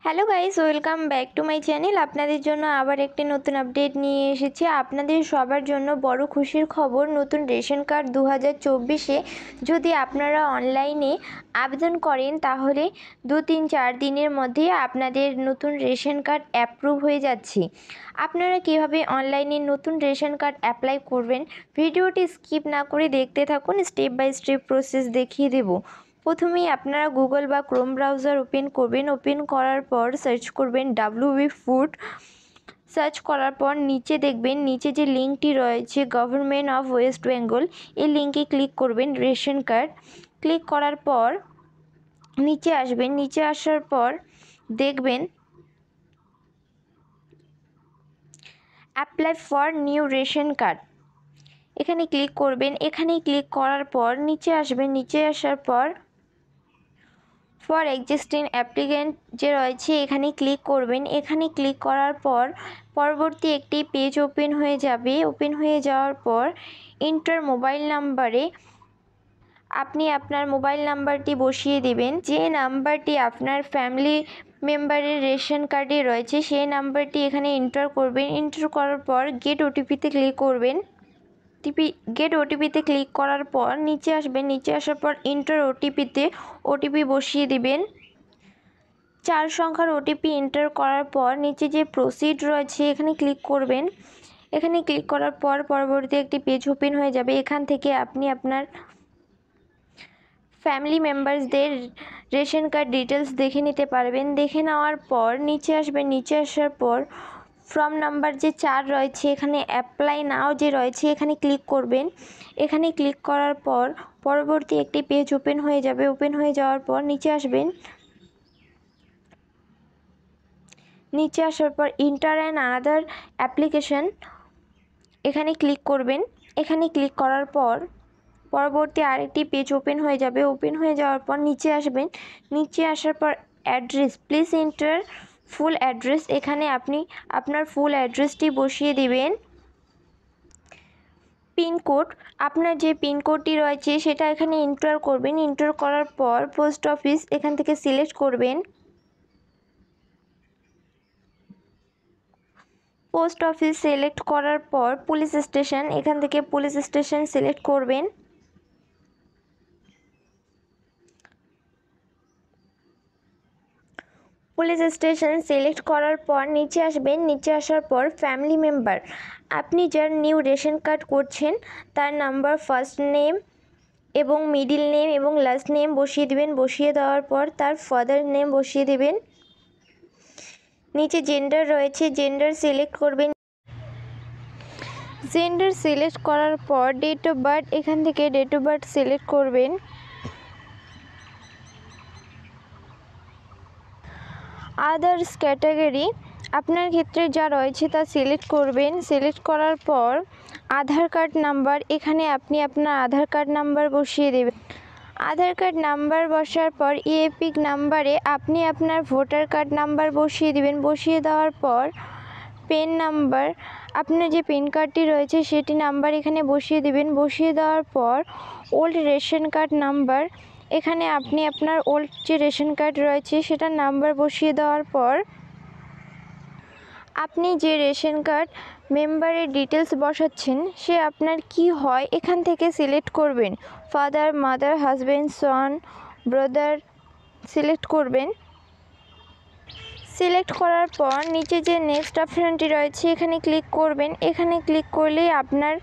Hello guys, welcome back to my channel. আপনাদের জন্য আবার একটি নতুন আপডেট নিয়ে এসেছি। আপনাদের সবার জন্য বড় খুশির খবর, নতুন রেশন কার্ড 2024-এ যদি আপনারা অনলাইনে আবেদন করেন তাহলে 2-3-4 দিনের মধ্যে আপনাদের নতুন রেশন কার্ড অ্যাপ্রুভ হয়ে যাচ্ছে। আপনারা কীভাবে অনলাইনে নতুন রেশন কার্ড অ্যাপ্লাই করবেন ভিডিওটি স্কিপ না করে দেখতে থাকুন। স্টেপ বাই স্টেপ প্রসেস দেখিয়ে দেব। প্রথমেই আপনারা গুগল বা ক্রোম ব্রাউজার ওপেন করবেন। ওপেন করার পর সার্চ করবেন WB ফুড। সার্চ করার পর নিচে দেখবেন, নিচে যে লিঙ্কটি রয়েছে গভর্নমেন্ট অফ ওয়েস্ট বেঙ্গল, এই লিঙ্কে ক্লিক করবেন। রেশন কার্ড ক্লিক করার পর নিচে আসবেন। নিচে আসার পর দেখবেন apply for new ration card, এখানে ক্লিক করবেন। এখানে ক্লিক করার পর নিচে আসবেন। নিচে আসার পর ফর এক্সিস্টিং অ্যাপ্লিকেন্ট যে রয়েছে এখানে ক্লিক করবেন। এখানে ক্লিক করার পর পরবর্তী একটি পেজ ওপেন হয়ে যাবে। ওপেন হয়ে যাওয়ার পর ইন্টার মোবাইল নাম্বারে আপনি আপনার মোবাইল নাম্বারটি বসিয়ে দেবেন। যে নাম্বারটি আপনার ফ্যামিলি মেম্বারের রেশন কার্ডে রয়েছে সেই নাম্বারটি এখানে এন্টার করবেন। এন্টার করার পর গেট ওটিপিতে ক্লিক করবেন। গেট ওটিপিতে ক্লিক করার পর নিচে আসবেন। নিচে আসার পর এন্টার ওটিপিতে ওটিপি বসিয়ে দিবেন। 4 সংখ্যার ওটিপি এন্টার করার পর নিচে যে প্রসিড রয়েছে এখানে ক্লিক করবেন। এখানে ক্লিক করার পর পরবর্তী একটি পেজ ওপেন হয়ে যাবে। এখান থেকে আপনি আপনার ফ্যামিলি মেম্বারসদের রেশন কার্ড ডিটেলস দেখে নিতে পারবেন। দেখে নেওয়ার পর নিচে আসবেন। নিচে আসার পর ফর্ম নাম্বার যে 4 রয়েছে এখানে অ্যাপ্লাই নাও যে রয়েছে এখানে ক্লিক করবেন। এখানে ক্লিক করার পর পরবর্তী একটি পেজ ওপেন হয়ে যাবে। ওপেন হয়ে যাওয়ার পর নিচে আসবেন। নিচে আসার পর ইন্টার অ্যান্ড আনাদার অ্যাপ্লিকেশন এখানে ক্লিক করবেন। এখানে ক্লিক করার পর পরবর্তী আরেকটি পেজ ওপেন হয়ে যাবে। ওপেন হয়ে যাওয়ার পর নিচে আসবেন। নিচে আসার পর address, please enter full address, এখানে আপনি আপনার ফুল অ্যাড্রেসটি বসিয়ে দিবেন। পিনকোড, আপনার যে পিনকোডটি রয়েছে সেটা এখানে এন্টার করবেন। এন্টার করার পর পোস্ট অফিস এখান থেকে সিলেক্ট করবেন। পোস্ট অফিস সিলেক্ট করার পর পুলিশ স্টেশন, এখান থেকে পুলিশ স্টেশন সিলেক্ট করবেন। পুলিশ স্টেশন সিলেক্ট করার পর নিচে আসবেন। নিচে আসার পর ফ্যামিলি মেম্বার, আপনি যার নিউ রেশন কার্ড করছেন তার নাম্বার, ফার্স্ট নেম এবং মিডিল নেম এবং লাস্ট নেম বসিয়ে দিবেন। বসিয়ে দেওয়ার পর তার ফাদার নেম বসিয়ে দেবেন। নিচে জেন্ডার রয়েছে, জেন্ডার সিলেক্ট করবেন। জেন্ডার সিলেক্ট করার পর ডেট অফ বার্থ, এখান থেকে ডেট অফ বার্থ সিলেক্ট করবেন। আদার্স ক্যাটাগরি, আপনার ক্ষেত্রে যা রয়েছে তা সিলেক্ট করবেন। সিলেক্ট করার পর আধার কার্ড নাম্বার, এখানে আপনি আপনার আধার কার্ড নাম্বার বসিয়ে দেবেন। আধার কার্ড নাম্বার বসার পর ইপিক নাম্বারে আপনি আপনার ভোটার কার্ড নাম্বার বসিয়ে দেবেন। বসিয়ে দেওয়ার পর পেন নাম্বার, আপনার যে পেন কার্ডটি রয়েছে সেটি নাম্বার এখানে বসিয়ে দেবেন। বসিয়ে দেওয়ার পর ওল্ড রেশন কার্ড নাম্বার, এখানে আপনি আপনার ওল্ড যে রেশন কার্ড রয়েছে সেটার নাম্বার বসিয়ে দেওয়ার পর আপনি যে রেশন কার্ড মেম্বারের ডিটেলস বসাচ্ছেন সে আপনার কি হয় এখান থেকে সিলেক্ট করবেন। ফাদার, মাদার, হাজব্যান্ড, সন, ব্রাদার সিলেক্ট করবেন। সিলেক্ট করার পর নিচে যে নেক্সট অপশানটি রয়েছে এখানে ক্লিক করবেন। এখানে ক্লিক করলেই আপনার